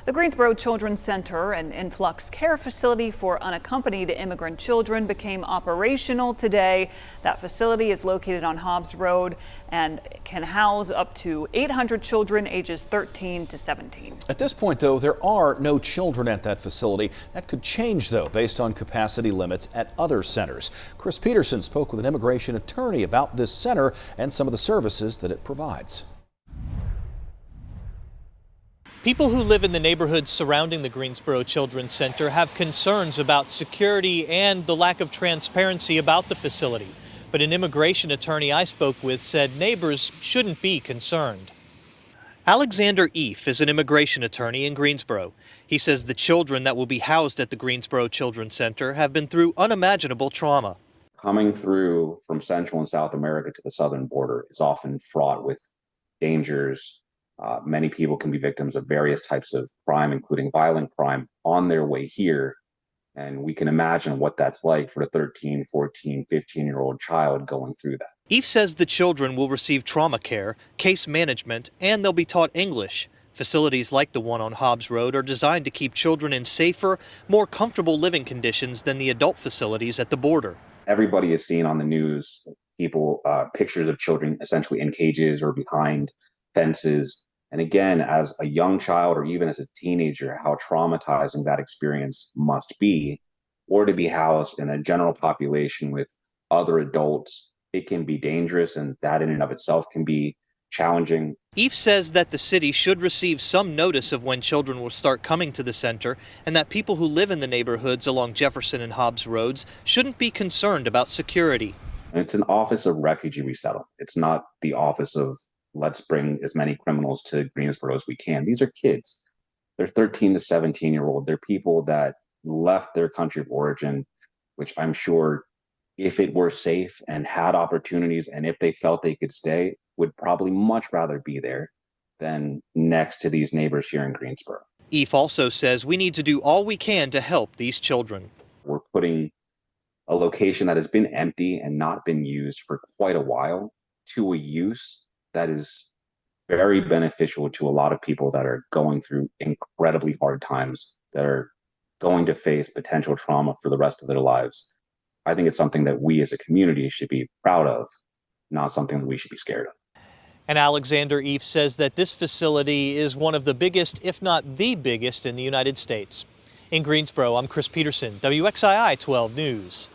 The Greensboro Children's Center, an influx care facility for unaccompanied immigrant children, became operational today. That facility is located on Hobbs Road and can house up to 800 children ages 13 to 17. At this point, though, there are no children at that facility. That could change, though, based on capacity limits at other centers. Chris Peterson spoke with an immigration attorney about this center and some of the services that it provides. People who live in the neighborhoods surrounding the Greensboro Children's Center have concerns about security and the lack of transparency about the facility. But an immigration attorney I spoke with said neighbors shouldn't be concerned. Alexander Eef is an immigration attorney in Greensboro. He says the children that will be housed at the Greensboro Children's Center have been through unimaginable trauma. Coming through from Central and South America to the southern border is often fraught with dangers. Many people can be victims of various types of crime, including violent crime, on their way here. And we can imagine what that's like for a 13, 14, 15-year-old child going through that. Eef says the children will receive trauma care, case management, and they'll be taught English. Facilities like the one on Hobbs Road are designed to keep children in safer, more comfortable living conditions than the adult facilities at the border. Everybody is seeing on the news pictures of children essentially in cages or behind fences. And again, as a young child or even as a teenager, how traumatizing that experience must be, or to be housed in a general population with other adults, it can be dangerous, and that in and of itself can be challenging. Eef says that the city should receive some notice of when children will start coming to the center, and that people who live in the neighborhoods along Jefferson and Hobbs Roads shouldn't be concerned about security. It's an office of refugee resettlement. It's not the office of let's bring as many criminals to Greensboro as we can. These are kids. They're 13 to 17-year-old. They're people that left their country of origin, which I'm sure if it were safe and had opportunities and if they felt they could stay, would probably much rather be there than next to these neighbors here in Greensboro. Eef also says we need to do all we can to help these children. We're putting a location that has been empty and not been used for quite a while to a use that is very beneficial to a lot of people that are going through incredibly hard times, that are going to face potential trauma for the rest of their lives. I think it's something that we as a community should be proud of, not something that we should be scared of. And Alexander Eef says that this facility is one of the biggest, if not the biggest, in the United States. In Greensboro, I'm Chris Peterson, WXII 12 News.